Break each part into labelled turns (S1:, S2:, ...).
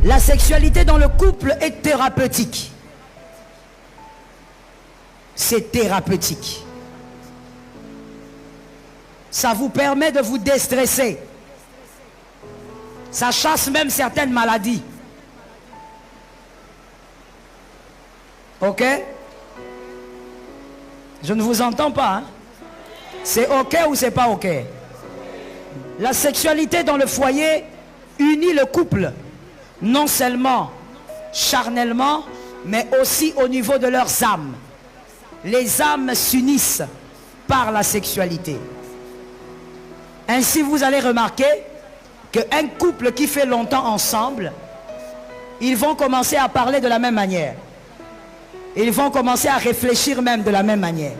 S1: La sexualité dans le couple est thérapeutique. C'est thérapeutique. Ça vous permet de vous déstresser. Ça chasse même certaines maladies. Ok? Je ne vous entends pas. Hein? C'est ok ou c'est pas ok? La sexualité dans le foyer unit le couple. Non seulement charnellement, mais aussi au niveau de leurs âmes. Les âmes s'unissent par la sexualité. Ainsi, vous allez remarquer qu'un couple qui fait longtemps ensemble, ils vont commencer à parler de la même manière. Ils vont commencer à réfléchir même de la même manière.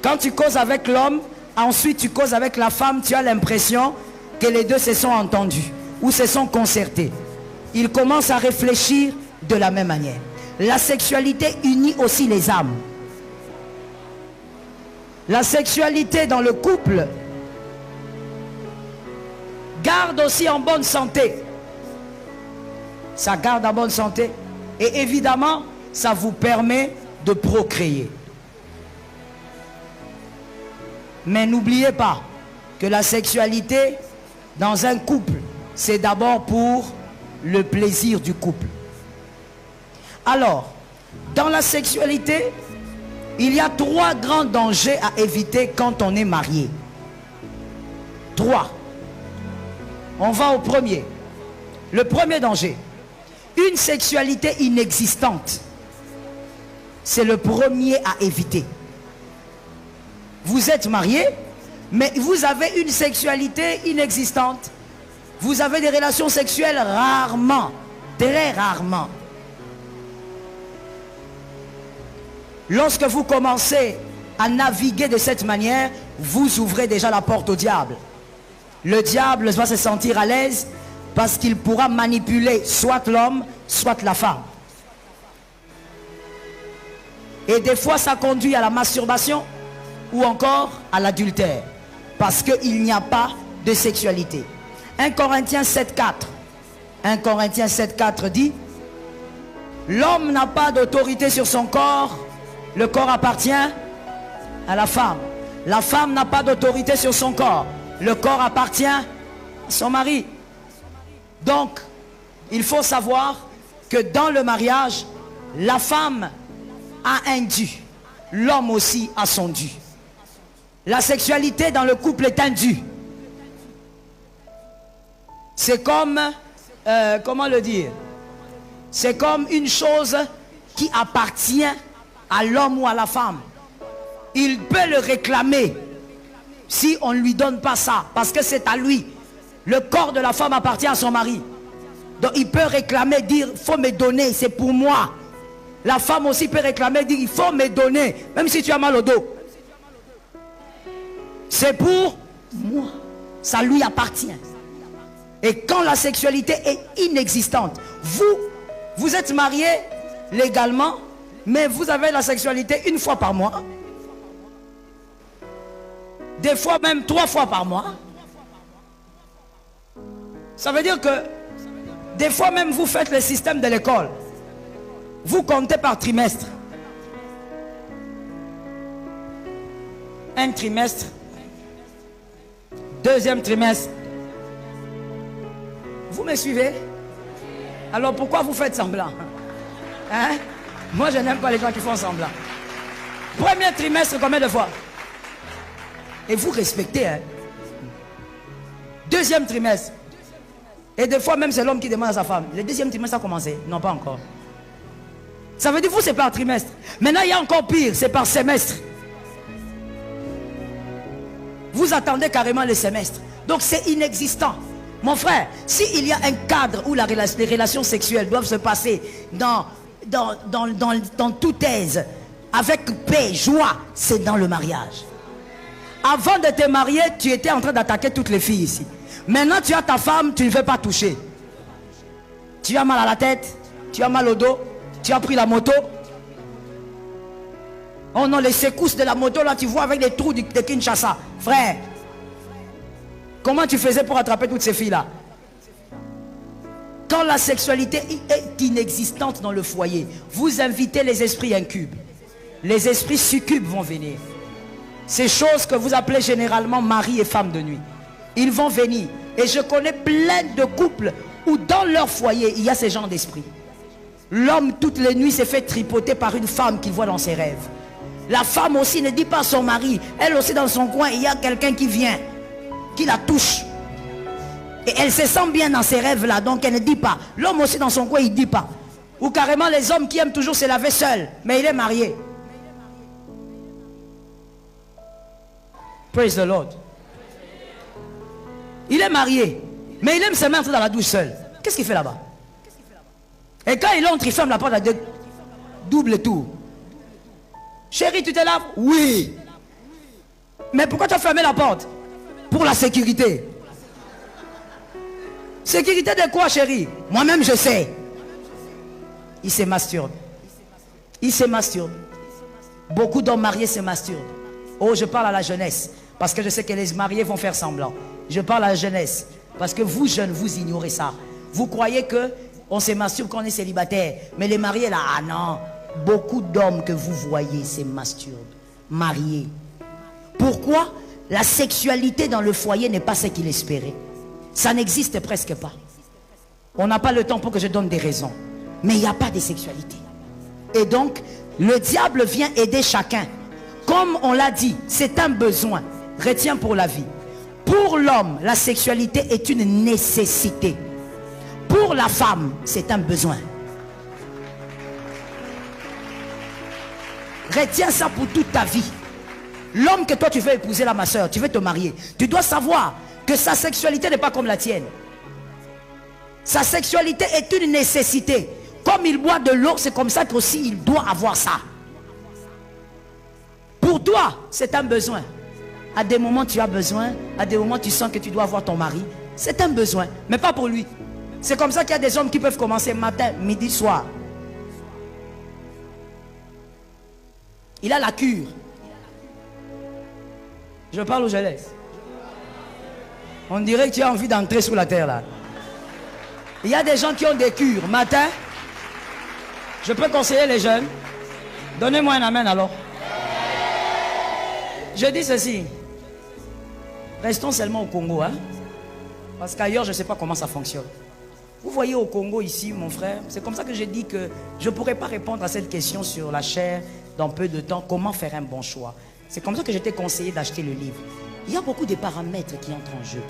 S1: Quand tu causes avec l'homme, ensuite tu causes avec la femme, tu as l'impression que les deux se sont entendus ou se sont concertés. Ils commencent à réfléchir de la même manière. La sexualité unit aussi les âmes. La sexualité dans le couple garde aussi en bonne santé. Ça garde en bonne santé. Et évidemment, ça vous permet de procréer. Mais n'oubliez pas que la sexualité dans un couple, c'est d'abord pour le plaisir du couple. Alors, dans la sexualité, il y a 3 grands dangers à éviter quand on est marié. 3. On va au premier. Le premier danger, une sexualité inexistante. C'est le premier à éviter. Vous êtes marié, mais vous avez une sexualité inexistante. Vous avez des relations sexuelles rarement, très rarement. Lorsque vous commencez à naviguer de cette manière, vous ouvrez déjà la porte au diable. Le diable va se sentir à l'aise parce qu'il pourra manipuler soit l'homme, soit la femme. Et des fois, ça conduit à la masturbation ou encore à l'adultère. Parce qu'il n'y a pas de sexualité. 1 Corinthiens 7,4. 1 Corinthiens 7,4 dit: l'homme n'a pas d'autorité sur son corps. Le corps appartient à la femme. La femme n'a pas d'autorité sur son corps. Le corps appartient à son mari. Donc, il faut savoir que dans le mariage, la femme a un dû. L'homme aussi a son dû. La sexualité dans le couple est un dû. C'est comme, comment le dire? C'est comme une chose qui appartient à l'homme ou à la femme. Il peut le réclamer si on ne lui donne pas ça, parce que c'est à lui. Le corps de la femme appartient à son mari. Donc il peut réclamer, dire, il faut me donner, c'est pour moi. La femme aussi peut réclamer, dire, il faut me donner, même si tu as mal au dos. C'est pour moi. Ça lui appartient. Et quand la sexualité est inexistante, vous êtes marié légalement, mais vous avez la sexualité une fois par mois. Des fois même 3 fois par mois. Ça veut dire que des fois même vous faites le système de l'école. Vous comptez par trimestre. Un trimestre. Deuxième trimestre. Vous me suivez? Alors pourquoi vous faites semblant? Hein? Moi je n'aime pas les gens qui font semblant. Premier trimestre, combien de fois? Et vous respectez, hein? Deuxième trimestre. Et des fois même c'est l'homme qui demande à sa femme. Le deuxième trimestre a commencé. Non, pas encore. Ça veut dire vous c'est par trimestre. Maintenant il y a encore pire, c'est par semestre. Vous attendez carrément le semestre. Donc c'est inexistant. Mon frère, s'il y a un cadre où les relations sexuelles doivent se passer dans toute aise, avec paix, joie, c'est dans le mariage. Avant de te marier, tu étais en train d'attaquer toutes les filles ici. Maintenant tu as ta femme, tu ne veux pas toucher. Tu as mal à la tête, tu as mal au dos, tu as pris la moto. Oh non, les secousses de la moto là, tu vois avec les trous de Kinshasa. Frère, comment tu faisais pour attraper toutes ces filles là? Quand la sexualité est inexistante dans le foyer, vous invitez les esprits incubes. Les esprits succubes vont venir. Ces choses que vous appelez généralement mari et femme de nuit. Ils vont venir. Et je connais plein de couples où dans leur foyer, il y a ces genres d'esprits. L'homme, toutes les nuits, s'est fait tripoter par une femme qu'il voit dans ses rêves. La femme aussi ne dit pas à son mari. Elle aussi dans son coin, il y a quelqu'un qui vient, qui la touche. Et elle se sent bien dans ses rêves là, donc elle ne dit pas. L'homme aussi dans son coin, il ne dit pas. Ou carrément les hommes qui aiment toujours se laver seuls, mais il est marié. Praise the Lord. Il est marié, mais il aime se mettre dans la douche seul. Qu'est-ce qu'il fait là-bas? Et quand il entre, il ferme la porte à double tour. Chérie, tu te laves? Oui. Mais pourquoi tu as fermé la porte? Pour la sécurité. Sécurité de quoi, chérie? Moi-même, je sais. Il se masturbe. Il se masturbe. Beaucoup d'hommes mariés se masturbent. Oh, je parle à la jeunesse. Parce que je sais que les mariés vont faire semblant. Je parle à la jeunesse. Parce que vous, jeunes, vous ignorez ça. Vous croyez que on se masturbe quand on est célibataire. Mais les mariés, là, ah non. Beaucoup d'hommes que vous voyez se masturbent. Mariés. Pourquoi? La sexualité dans le foyer n'est pas ce qu'il espérait. Ça n'existe presque pas. On n'a pas le temps pour que je donne des raisons. Mais il n'y a pas de sexualité. Et donc, le diable vient aider chacun. Comme on l'a dit, c'est un besoin. Retiens pour la vie. Pour l'homme, la sexualité est une nécessité. Pour la femme, c'est un besoin. Retiens ça pour toute ta vie. L'homme que toi tu veux épouser là, ma soeur, tu veux te marier, tu dois savoir que sa sexualité n'est pas comme la tienne. Sa sexualité est une nécessité. Comme il boit de l'eau, c'est comme ça qu'aussi il doit avoir ça. Pour toi, c'est un besoin. À des moments tu as besoin, à des moments tu sens que tu dois avoir ton mari. C'est un besoin, mais pas pour lui. C'est comme ça qu'il y a des hommes qui peuvent commencer matin, midi, soir. Il a la cure. Je parle ou je laisse? On dirait que tu as envie d'entrer sous la terre là. Il y a des gens qui ont des cures. Matin, je peux conseiller les jeunes. Donnez-moi un amen alors. Je dis ceci. Restons seulement au Congo, hein? Parce qu'ailleurs, je ne sais pas comment ça fonctionne. Vous voyez au Congo ici, mon frère, c'est comme ça que j'ai dit que je ne pourrais pas répondre à cette question sur la chair dans peu de temps. Comment faire un bon choix? C'est comme ça que j'étais conseillé d'acheter le livre. Il y a beaucoup de paramètres qui entrent en jeu.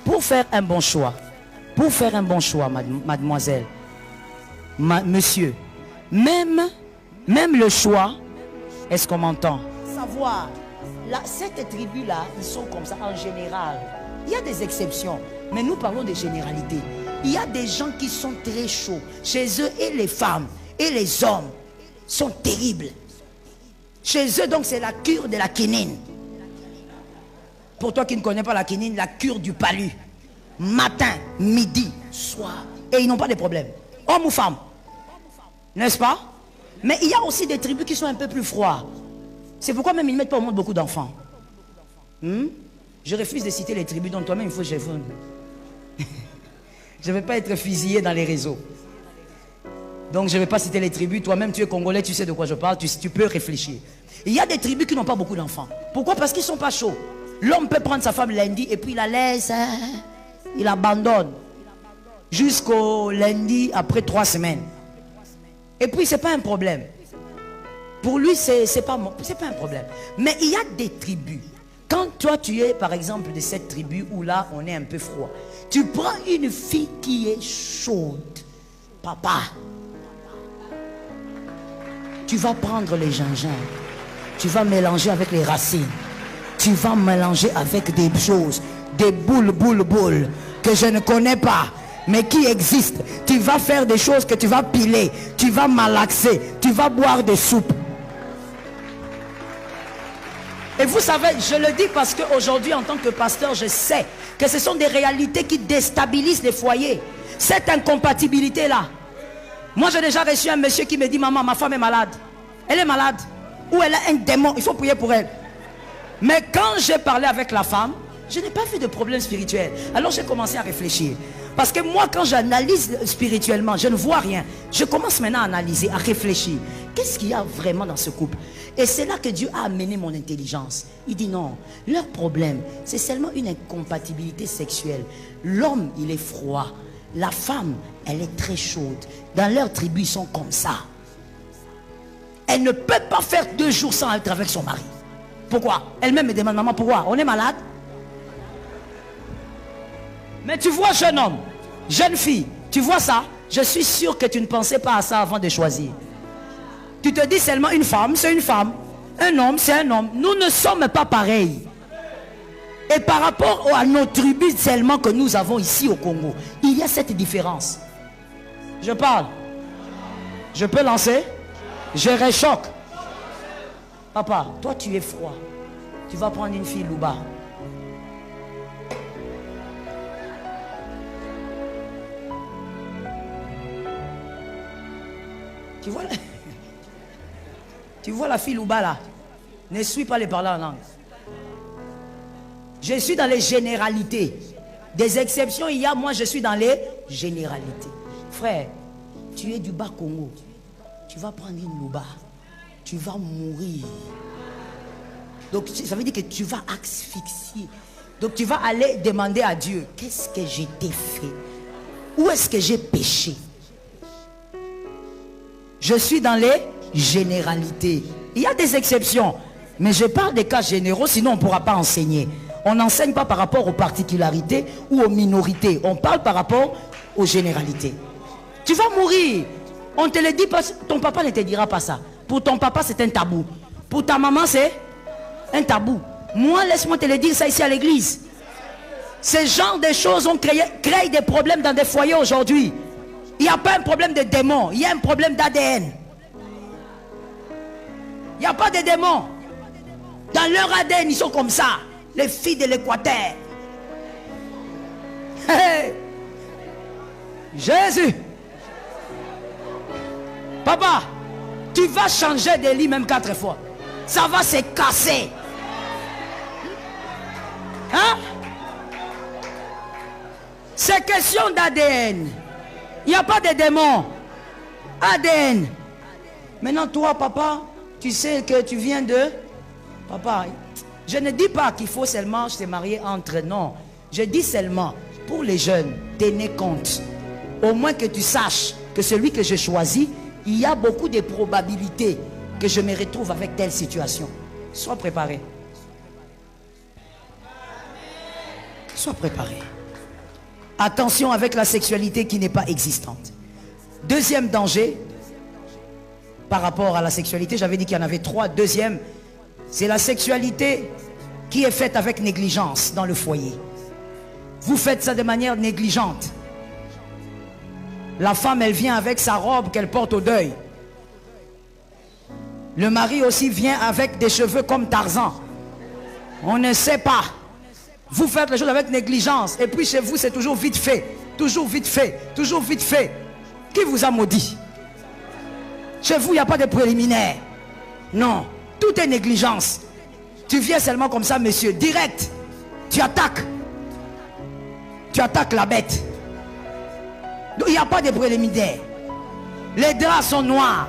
S1: Pour faire un bon choix, mademoiselle, monsieur, même le choix, est-ce qu'on m'entend? Savoir, cette tribu-là, ils sont comme ça en général. Il y a des exceptions, mais nous parlons de généralité. Il y a des gens qui sont très chauds. Chez eux, et les femmes et les hommes sont terribles. Chez eux, donc, c'est la cure de la quinine. Pour toi qui ne connais pas la quinine, la cure du palu. Matin, midi, soir. Et ils n'ont pas de problème. Homme ou femme. N'est-ce pas? Mais il y a aussi des tribus qui sont un peu plus froides. C'est pourquoi même ils ne mettent pas au monde beaucoup d'enfants. Je refuse de citer les tribus dont toi-même il faut que je fonde. Je ne vais pas être fusillé dans les réseaux. Donc je ne vais pas citer les tribus. Toi-même tu es congolais, tu sais de quoi je parle, tu peux réfléchir. Il y a des tribus qui n'ont pas beaucoup d'enfants. Pourquoi? Parce qu'ils ne sont pas chauds. L'homme peut prendre sa femme lundi et puis il la laisse, il abandonne. Jusqu'au lundi après 3 semaines. Et puis c'est pas un problème. Pour lui c'est pas un problème. Mais il y a des tribus. Quand toi tu es par exemple de cette tribu où là on est un peu froid. Tu prends une fille qui est chaude. Papa. Tu vas prendre les gingembre. Tu vas mélanger avec les racines. Tu vas mélanger avec des choses. Des boules que je ne connais pas. Mais qui existent. Tu vas faire des choses que tu vas piler. Tu vas malaxer. Tu vas boire des soupes. Et vous savez, je le dis parce qu'aujourd'hui, en tant que pasteur, je sais que ce sont des réalités qui déstabilisent les foyers. Cette incompatibilité-là. Moi, j'ai déjà reçu un monsieur qui me dit, maman, ma femme est malade. Elle est malade. Ou elle a un démon, il faut prier pour elle. Mais quand j'ai parlé avec la femme, Je n'ai pas fait de problème spirituel. Alors j'ai commencé à réfléchir. Parce que moi, quand j'analyse spirituellement, je ne vois rien. Je commence maintenant à analyser, à réfléchir. Qu'est-ce qu'il y a vraiment dans ce couple? Et c'est là que Dieu a amené mon intelligence. Il dit non, leur problème, c'est seulement une incompatibilité sexuelle. L'homme, il est froid. La femme, elle est très chaude. Dans leur tribu, ils sont comme ça. Elle ne peut pas faire 2 jours sans être avec son mari. Pourquoi? Elle-même me demande, maman, pourquoi? On est malade? Mais tu vois, jeune homme, jeune fille, tu vois ça? Je suis sûr que tu ne pensais pas à ça avant de choisir. Tu te dis seulement une femme, c'est une femme. Un homme, c'est un homme. Nous ne sommes pas pareils. Et par rapport à nos tribus seulement que nous avons ici au Congo, il y a cette différence. Je parle. Je peux lancer? Je réchoque. Papa, toi tu es froid. Tu vas prendre une fille Louba. Tu vois, tu vois la fille Louba là? Ne suis pas les parler en langue. Je suis dans les généralités. Des exceptions il y a, moi je suis dans les généralités. Frère, tu es du bas Congo. Tu vas prendre une Louba. Tu vas mourir. Donc ça veut dire que tu vas asphyxier. Donc tu vas aller demander à Dieu, qu'est-ce que j'ai fait? Où est-ce que j'ai péché? Je suis dans les généralités. Il y a des exceptions. Mais je parle des cas généraux, sinon on ne pourra pas enseigner. On n'enseigne pas par rapport aux particularités ou aux minorités. On parle par rapport aux généralités. Tu vas mourir. On te le dit pas. Ton papa ne te dira pas ça. Pour ton papa, c'est un tabou. Pour ta maman, c'est un tabou. Moi, laisse-moi te le dire ça ici à l'église. Ce genre de choses ont créé des problèmes dans des foyers aujourd'hui. Il n'y a pas un problème de démons. Il y a un problème d'ADN. Il n'y a pas de démons. Dans leur ADN, ils sont comme ça. Les filles de l'Équateur. Hey. Jésus. Papa, tu vas changer de lit même 4 fois. Ça va se casser. Hein? C'est question d'ADN. Il n'y a pas de démons. ADN. Maintenant, toi, papa, tu sais que tu viens de... Papa, je ne dis pas qu'il faut seulement se marier entre... Non. Je dis seulement, pour les jeunes, tenez compte. Au moins que tu saches que celui que je choisis, il y a beaucoup de probabilités que je me retrouve avec telle situation. Sois préparé. Sois préparé. Attention avec la sexualité qui n'est pas existante. Deuxième danger, par rapport à la sexualité, j'avais dit qu'il y en avait 3. Deuxième, c'est la sexualité qui est faite avec négligence dans le foyer. Vous faites ça de manière négligente. La femme, elle vient avec sa robe qu'elle porte au deuil. Le mari aussi vient avec des cheveux comme Tarzan. On ne sait pas. Vous faites les choses avec négligence. Et puis chez vous, c'est toujours vite fait. Toujours vite fait. Toujours vite fait. Qui vous a maudit? Chez vous, il n'y a pas de préliminaire. Non. Tout est négligence. Tu viens seulement comme ça, monsieur. Direct. Tu attaques. Tu attaques la bête. Donc, il n'y a pas de préliminaire. Les draps sont noirs.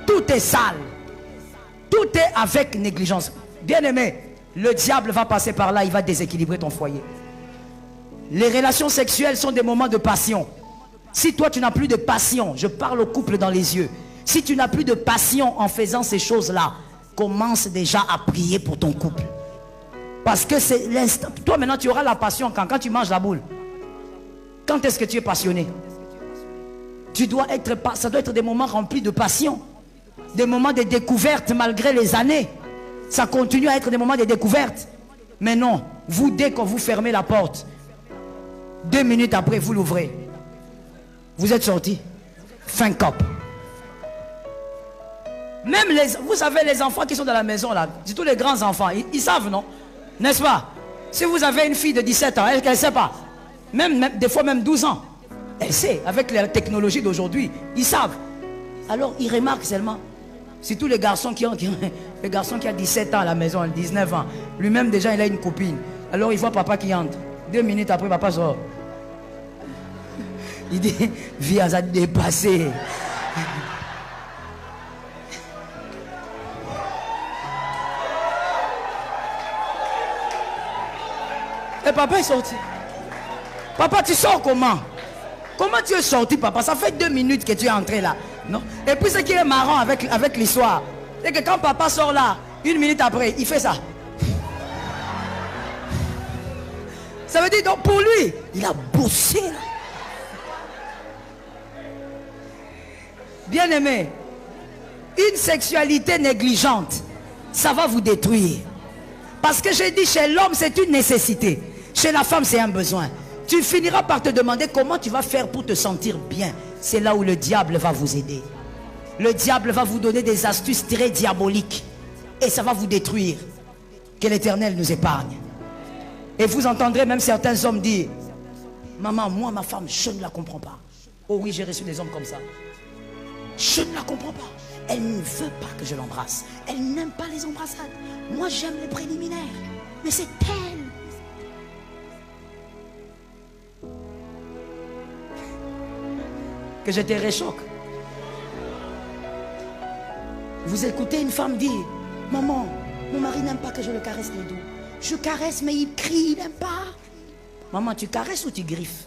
S1: Tout est sale. Tout est avec négligence. Bien aimé, le diable va passer par là, il va déséquilibrer ton foyer. Les relations sexuelles sont des moments de passion. Si toi tu n'as plus de passion, je parle au couple dans les yeux. Si tu n'as plus de passion en faisant ces choses-là, commence déjà à prier pour ton couple. Parce que c'est l'instant. Toi maintenant tu auras la passion quand tu manges la boule. Quand est-ce que tu es passionné? Tu dois être, ça doit être des moments remplis de passion. Des moments de découverte malgré les années. Ça continue à être des moments de découverte. Mais non, vous dès que vous fermez la porte, 2 minutes après vous l'ouvrez. Vous êtes sorti. Fin cop. Même les, vous savez les enfants qui sont dans la maison là, surtout les grands enfants, ils savent non? N'est-ce pas? Si vous avez une fille de 17 ans, elle ne sait pas. Même, des fois même 12 ans. Elle sait, avec la technologie d'aujourd'hui, ils savent. Alors ils remarquent seulement. C'est tous les garçons qui ont, le garçon qui a 17 ans à la maison, 19 ans. Lui-même déjà il a une copine. Alors il voit papa qui entre. 2 minutes après, papa sort. Il dit, viens à dépasser. Et papa est sorti. Papa, tu sors comment? Comment tu es sorti, papa? Ça fait 2 minutes que tu es entré là. Non? Et puis ce qui est marrant avec l'histoire, c'est que quand papa sort là, 1 minute après, il fait ça. Ça veut dire donc pour lui, il a bossé là. Bien aimé, une sexualité négligente, ça va vous détruire. Parce que j'ai dit, chez l'homme, c'est une nécessité. Chez la femme, c'est un besoin. Tu finiras par te demander comment tu vas faire pour te sentir bien. C'est là où le diable va vous aider. Le diable va vous donner des astuces très diaboliques. Et ça va vous détruire. Que l'Éternel nous épargne. Et vous entendrez même certains hommes dire, maman, moi, ma femme, je ne la comprends pas. Oh oui, j'ai reçu des hommes comme ça. Je ne la comprends pas. Elle ne veut pas que je l'embrasse. Elle n'aime pas les embrassades. Moi, j'aime les préliminaires. Mais c'est elle. Que je te réchoque. Vous écoutez une femme dire, maman, mon mari n'aime pas que je le caresse les dos. Je caresse, mais il crie, il n'aime pas. Maman, tu caresses ou tu griffes?